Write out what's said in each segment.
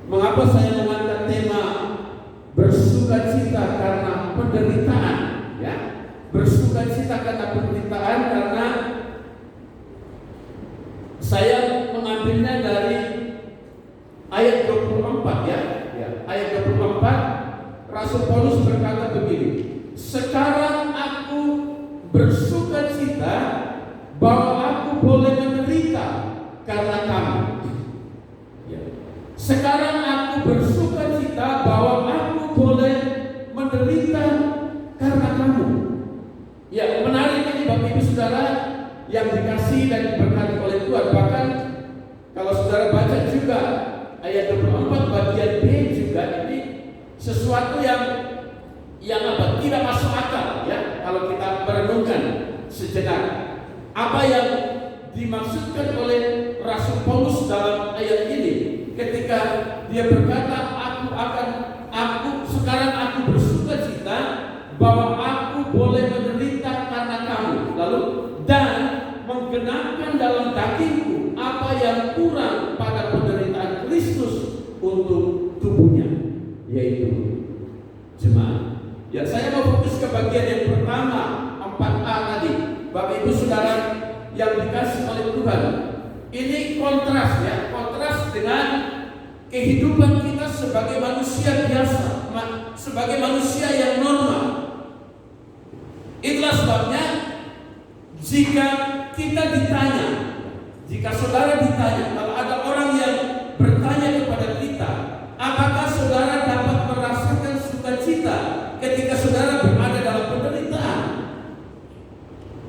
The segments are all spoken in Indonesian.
Mengapa saya mengangkat tema bersukacita karena penderitaan? Ya, bersukacita karena penderitaan karena saya mengambilnya dari ayat 24 ya. Ayat 24 Rasul Paulus berkata begini, sekarang aku bersukacita bahwa aku boleh menderita karena kamu. Sekarang aku bersukacita bahwa aku boleh menderita karena kamu. Ya, menarik ini Bapak Ibu Saudara yang dikasihi dan diberkati oleh Tuhan. Bahkan kalau saudara baca juga ayat 24 bagian B juga, ini sesuatu yang tidak masuk akal ya kalau kita merenungkan sejenak. Apa yang dimaksudkan oleh Rasul Paulus dalam ayat ini ketika dia berkata sekarang aku bersukacita bahwa aku boleh menderita karena kamu, lalu dan menggenapkan dalam dagingku apa yang kurang pada penderitaan Kristus untuk tubuhnya, yaitu jemaat. Ya, saya mau fokus ke bagian yang pertama 4A tadi, Bapak Ibu Saudara yang dikasih oleh Tuhan. Ini kontras ya, kontras dengan kehidupan kita sebagai manusia biasa, sebagai manusia yang normal. Itulah sebabnya jika kita ditanya, jika saudara ditanya, kalau ada orang yang bertanya kepada kita, apakah saudara dapat merasakan sukacita ketika saudara berada dalam penderitaan?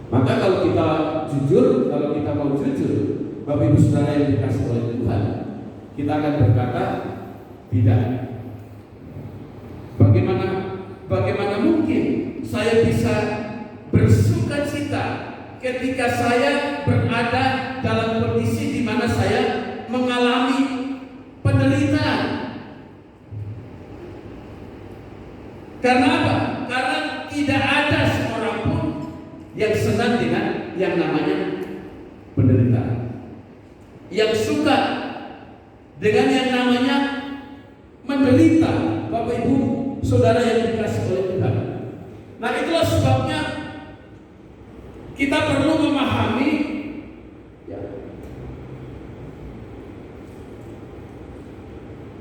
Maka kalau kita jujur, kalau kita mau jujur, Bapak Ibu Saudara yang dikasih oleh Tuhan, kita akan berkata tidak. Bagaimana mungkin saya bisa bersukacita ketika saya berada dalam kondisi di mana saya mengalami penderitaan? Karena apa? Karena tidak ada seorang pun yang senang dengan yang namanya penderitaan, yang suka dengan yang namanya menderita. Bapak Ibu Saudara yang dikasih oleh Tuhan. Nah, itulah sebabnya kita perlu memahami ya,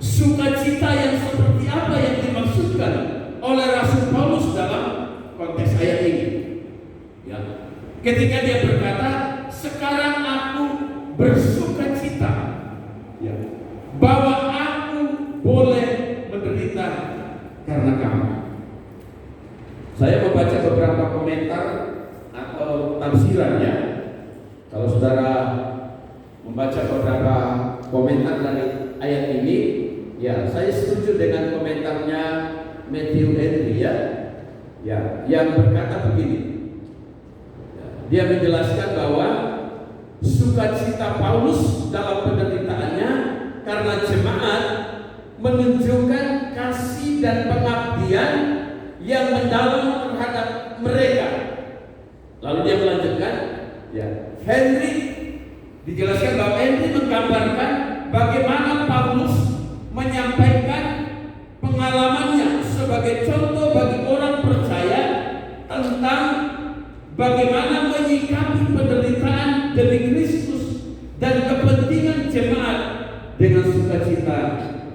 sukacita yang seperti apa yang dimaksudkan oleh Rasul Paulus dalam konteks ayat ini. Ya, ketika dia berkata, sekarang aku bersukacita ya, bahwa aku boleh menderita karena kamu. Saya membaca beberapa komentar atau tafsirannya. Kalau saudara membaca beberapa komentar dari ayat ini, ya saya setuju dengan komentarnya Matthew Henry ya, yang berkata begini. Dia menjelaskan bahwa sukacita Paulus dalam penderitaannya karena jemaat menunjukkan kasih dan pengabdian yang mendalam terhadap mereka. Lalu dia melanjutkan, ya, Henry dijelaskan bahwa Henry menggambarkan bagaimana Paulus menyampaikan pengalamannya sebagai contoh bagi orang percaya tentang bagaimana menyikapi penderitaan demi Kristus dan kepentingan jemaat dengan sukacita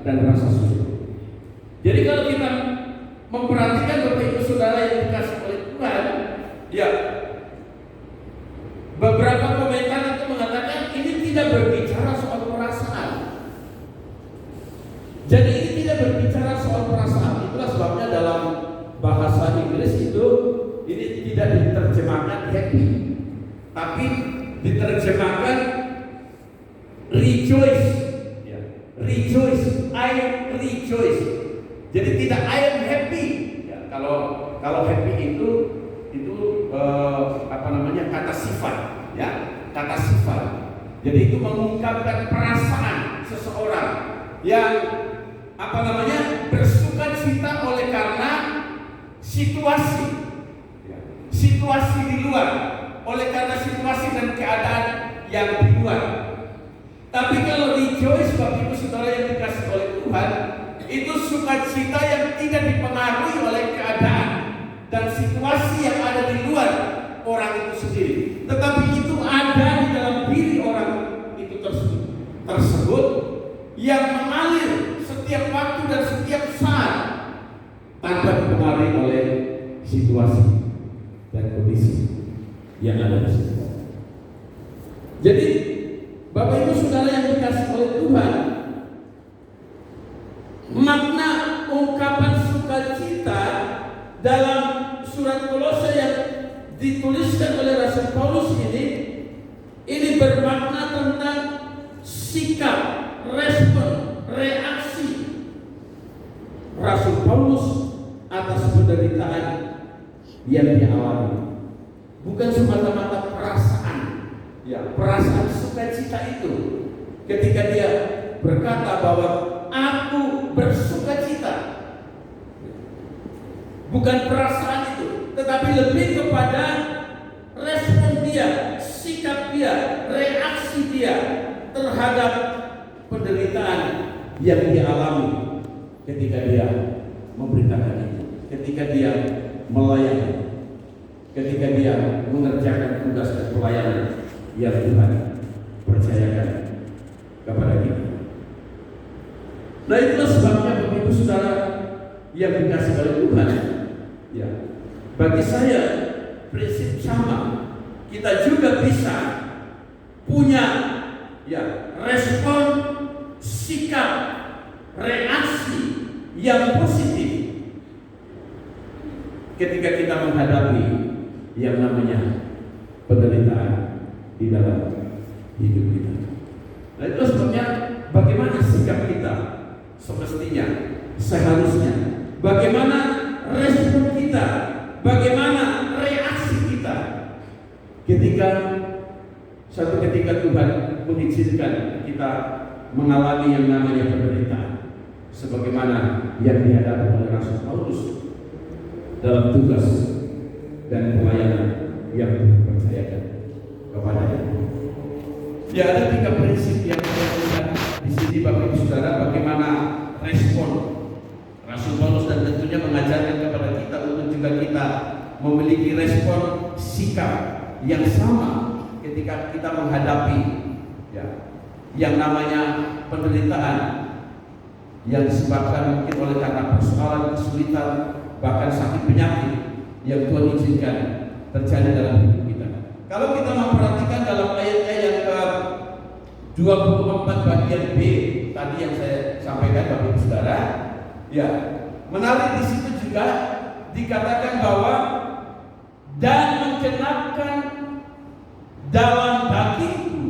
dan rasa syukur. Jadi kalau kita memperhatikan Bapak Ibu Saudara yang dikasih oleh Tuhan, ya, beberapa komentar itu mengatakan ini tidak berbicara soal perasaan. Jadi ini tidak berbicara soal perasaan. Itulah sebabnya dalam bahasa Inggris itu ini tidak diterjemahkan happy, tapi diterjemahkan rejoice. Rejoice, I rejoice. Jadi tidak I am happy. Ya, kalau happy itu kata sifat, ya, kata sifat. Jadi itu mengungkapkan perasaan seseorang yang bersukacita oleh karena situasi di luar, oleh karena situasi dan keadaan yang di luar. Tapi kalau rejoice, Bapak Ibu Saudara yang dikasih oleh Tuhan, Tuhan, itu sukacita yang tidak dipengaruhi oleh keadaan dan situasi yang ada di luar orang itu sendiri, tetapi itu ada di dalam diri orang itu tersebut yang mengalir setiap waktu dan setiap saat tanpa dipengaruhi oleh situasi dan kondisi yang ada di situ. Jadi Bapak Ibu Saudara yang dikasih oleh Tuhan, makna ungkapan sukacita dalam surat Kolose yang dituliskan oleh Rasul Paulus ini bermakna tentang sikap, respon, reaksi Rasul Paulus atas penderitaan yang dialami. Bukan semata-mata perasaan, perasaan sukacita itu ketika dia berkata bahwa aku bersukacita. Bukan perasaan itu, tetapi lebih kepada respon dia, sikap dia, reaksi dia terhadap penderitaan yang dialami ketika dia memberitakan itu, ketika dia melayani, ketika dia mengerjakan tugas dan pelayanan yang Tuhan percayakan kepada kita. Nah, itulah sebabnya Bapak Ibu Saudara yang dikasih oleh Tuhan, bagi saya prinsip sama. Kita juga bisa punya respon, sikap, reaksi yang positif ketika kita menghadapi yang namanya penderitaan di dalam hidup kita. Nah, itu sebabnya bagaimana sikap kita semestinya, seharusnya, bagaimana respon kita, bagaimana reaksi kita ketika suatu ketika Tuhan mengizinkan kita mengalami yang namanya penderitaan, sebagaimana yang dihadapi oleh Rasul Paulus dalam tugas dan pelayanan yang dipercayakan kepadanya. Ada 3 prinsip yang saya lihat di sini Bapak Ibu Saudara, bagaimana respon Rasul Paulus, dan tentunya mengajarkan kepada kita untuk juga kita memiliki respon sikap yang sama ketika kita menghadapi yang namanya penderitaan yang disebabkan mungkin oleh karena persoalan, kesulitan, bahkan sakit penyakit yang Tuhan izinkan terjadi dalam hidup kita. Kalau kita memperhatikan dalam ayat-ayat yang ke-24 bagian B tadi yang saya sampaikan Bapak Ibu Saudara, menarik di situ juga dikatakan bahwa dan menggenapkan dalam dagingku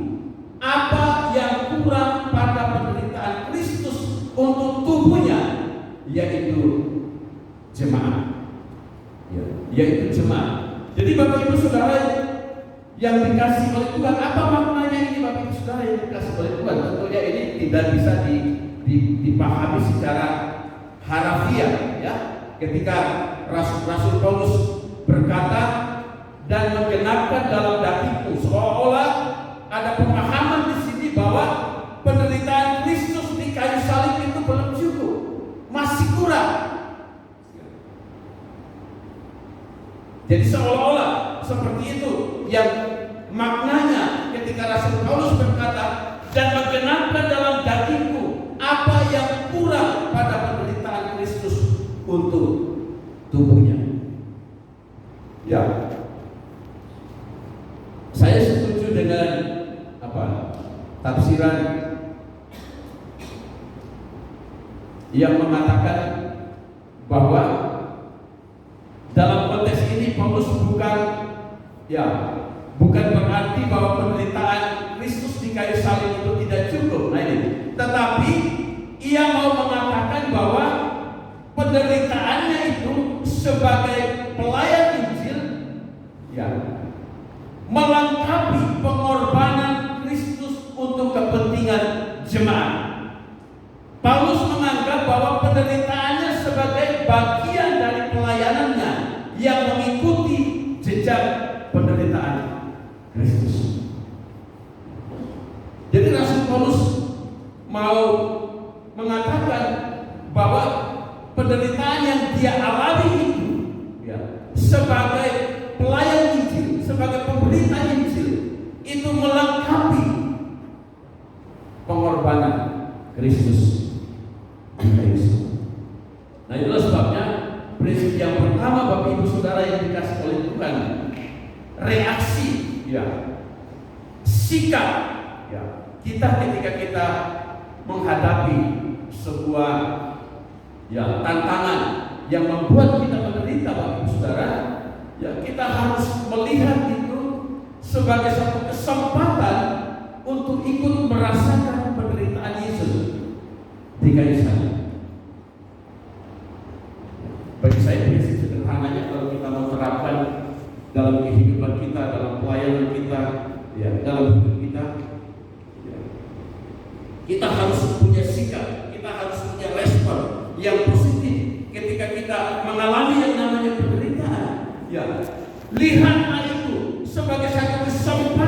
apa yang kurang pada penderitaan Kristus untuk tubuhnya, yaitu jemaat. Yaitu jemaat. Jadi Bapak Ibu Saudara yang dikasih oleh Tuhan, apa maknanya ini Bapak Ibu Saudara yang dikasih oleh Tuhan? Tentunya ini tidak bisa dipahami secara harafiah, ketika Rasul Paulus berkata dan menggenapkan dalam dagingku, seolah-olah ada pemahaman di sini bahwa penderitaan Kristus di kayu salib itu belum cukup, masih kurang. Jadi seolah-olah seperti itu yang maknanya ketika Rasul Paulus berkata dan menggenapkan dalam dagingku apa yang kurang pada penderitaan Kristus untuk tubuhnya. Saya setuju dengan tafsiran yang mengatakan bahwa dalam konteks ini Paulus bukan berarti bahwa penderitaan Kristus di kayu salib itu tidak cukup. Tetapi ia mau mengatakan bahwa penderitaannya itu sebagai pelayan Injil melengkapi pengorbanan Kristus untuk kepentingan jemaat. Paulus menganggap bahwa penderitaannya sebagai bagian dari pelayanannya yang mengikuti jejak penderitaan Kristus. Jadi Rasul Paulus mau mengatakan bahwa penderitaan yang dia alami itu, ya, sebagai pelayan Injil, sebagai pemberita Injil, itu melengkapi pengorbanan Kristus di kayu salib. Nah, itulah sebabnya prinsip yang pertama, Bapak Ibu Saudara yang dikasih oleh Tuhan, reaksi, ya, sikap, ya, kita ketika kita menghadapi sebuah, ya, tantangan yang membuat kita menderita, Bapak Ibu Saudara, ya, kita harus melihat itu sebagai satu kesempatan untuk ikut merasakan penderitaan Yesus di kayu salib. Bagi saya prinsip sederhananya, kalau kita mau terapkan dalam kehidupan kita, dalam pelayanan kita, ya, dalam hidup kita, ya, kita harus punya sikap, kita harus punya respon yang positif ketika kita mengalami yang namanya penderitaan. Ya, lihat